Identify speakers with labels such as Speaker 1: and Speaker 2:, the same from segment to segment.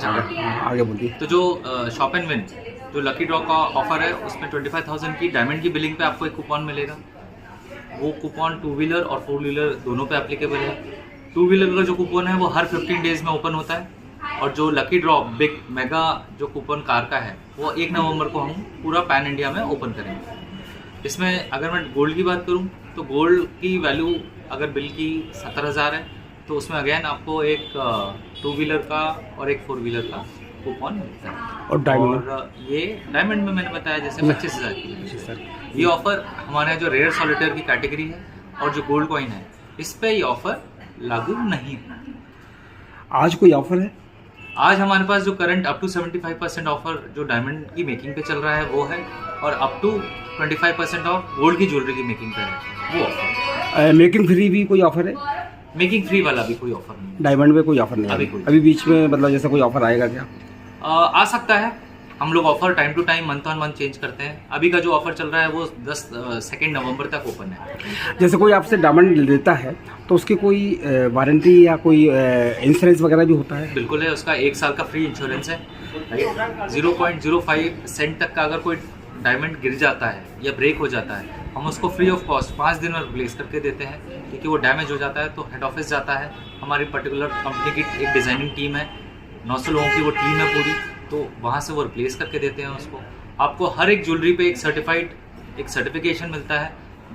Speaker 1: आगे बोलिए।
Speaker 2: तो जो शॉप एंड विन जो लकी ड्रॉ का ऑफर है उसमें 25,000 की डायमंड की बिलिंग पे आपको एक कूपन मिलेगा। वो कूपन 2 व्हीलर और 4 व्हीलर दोनों पे एप्लीकेबल है। 2 व्हीलर का जो कूपन है वो हर 15 डेज में ओपन होता है और जो लकी ड्रॉ बिग मेगा जो कूपन कार का है वो 1 नवंबर को हम पूरा पैन इंडिया में ओपन करेंगे। इसमें अगर मैं गोल्ड की बात करूं तो गोल्ड की वैल्यू अगर बिल की 70,000 है तो उसमें अगेन आपको एक 2 व्हीलर का और एक 4 व्हीलर का कूपन मिलता है।
Speaker 1: और डायमंड?
Speaker 2: और ये डायमंड में मैंने बताया जैसे 25,000 की। ये ऑफर हमारे यहाँ जो रेयर सॉलिटेयर की कैटेगरी है और जो गोल्ड कॉइन है इस पे ये ऑफर लागू नहीं है।
Speaker 1: आज कोई ऑफर है?
Speaker 2: आज हमारे पास जो करंट अप टू 75% ऑफर जो डायमंड की मेकिंग पे चल रहा है वो है और अप टू 25% ऑफ गोल्ड की ज्वेलरी की मेकिंग पे है वो ऑफर।
Speaker 1: मेकिंग फ्री भी कोई ऑफर है?
Speaker 2: मेकिंग फ्री वाला भी कोई ऑफर नहीं।
Speaker 1: डायमंड में कोई ऑफर नहीं
Speaker 2: अभी
Speaker 1: है
Speaker 2: कोई।
Speaker 1: अभी बीच में, मतलब जैसे कोई ऑफर आएगा क्या?
Speaker 2: आ सकता है। हम लोग offer time to time month on month change करते हैं। अभी का जो ऑफर चल रहा है वो 2 नवंबर तक ओपन है।
Speaker 1: जैसे कोई आपसे डायमंड लेता है तो उसकी कोई वारंटी या कोई इंश्योरेंस वगैरह भी होता है?
Speaker 2: बिल्कुल है, उसका 1 साल का फ्री इंश्योरेंस है। 0.05 सेंट तक का अगर कोई डायमंड गिर जाता है या ब्रेक हो जाता है हम उसको फ्री ऑफ कॉस्ट 5 दिन में रिप्लेस करके देते हैं। क्योंकि वो डैमेज हो जाता है तो हेड ऑफिस जाता है। हमारी पर्टिकुलर कंपनी की एक डिज़ाइनिंग टीम है, 900 लोगों की वो टीम है पूरी, तो वहाँ से वो रिप्लेस करके देते हैं उसको। आपको हर एक ज्वेलरी पे एक सर्टिफिकेशन मिलता है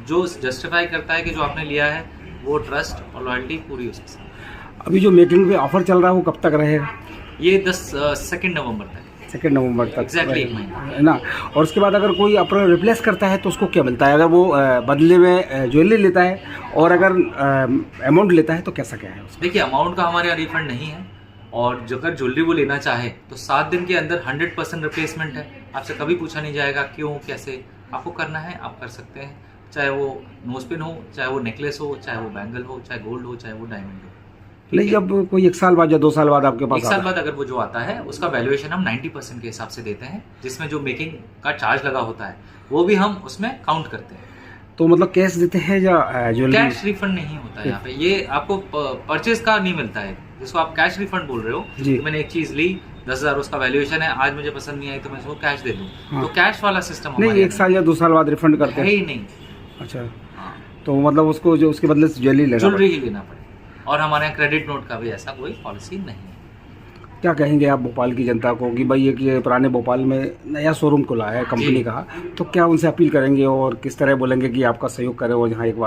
Speaker 2: जो जस्टिफाई करता है कि जो आपने लिया है वो ट्रस्ट और लॉयल्टी पूरी उसके साथ।
Speaker 1: अभी जो मेकिंग पे ऑफर चल रहा है वो कब तक रहेगा?
Speaker 2: ये 2 नवंबर तक।
Speaker 1: 2 नवंबर तक
Speaker 2: एग्जैक्टली 1 महीना
Speaker 1: है ना। और उसके बाद अगर कोई अपना रिप्लेस करता है तो उसको क्या मिलता है? अगर वो बदले में ज्वेलरी लेता है और अगर अमाउंट लेता है तो कैसा क्या है उसका?
Speaker 2: देखिए, अमाउंट का हमारे यहाँ रिफंड नहीं है और अगर ज्वेलरी वो लेना चाहे तो 7 दिन के अंदर 100% रिप्लेसमेंट है। आपसे कभी पूछा नहीं जाएगा क्यों कैसे, आपको करना है आप कर सकते हैं। चाहे वो नोजपिन हो, चाहे वो नेकलेस हो, चाहे वो बैंगल हो, चाहे गोल्ड हो, चाहे वो डायमंड हो।
Speaker 1: नहीं, जब कोई 1 साल बाद या 2 साल बाद आपके पास
Speaker 2: 1 साल बाद अगर वो जो आता है उसका वैल्यूएशन हम 90% के हिसाब से देते हैं, जिसमें जो मेकिंग का चार्ज लगा होता है वो भी हम उसमें काउंट करते हैं।
Speaker 1: तो मतलब कैश देते हैं या ज्वेलरी?
Speaker 2: कैश रिफंड नहीं होता है यहाँ पे। ये आपको परचेज का नहीं मिलता है जिसको आप कैश रिफंड बोल रहे हो।
Speaker 1: जी।
Speaker 2: मैंने एक चीज ली 10,000 उसका वैल्यूएशन है, आज मुझे पसंद नहीं आई तो मैं उसको कैश दे दूँ।
Speaker 1: हाँ।
Speaker 2: तो कैश वाला सिस्टम
Speaker 1: नहीं,
Speaker 2: हमारे
Speaker 1: 1 साल या 2 साल बाद रिफंड करते
Speaker 2: है
Speaker 1: हैं?
Speaker 2: ही नहीं।
Speaker 1: अच्छा,
Speaker 2: हाँ,
Speaker 1: तो मतलब उसको जो उसके बदले से ज्वेलरी लेना
Speaker 2: ज्वेलरी ही लेना पड़ेगा। और हमारे यहाँ क्रेडिट नोट का भी ऐसा कोई पॉलिसी नहीं है।
Speaker 1: क्या कहेंगे आप भोपाल की जनता को कि भाई ये पुराने भोपाल में नया शोरूम खुला है कंपनी का, तो क्या उनसे अपील करेंगे और किस तरह बोलेंगे कि आपका सहयोग करें और यहाँ एक बार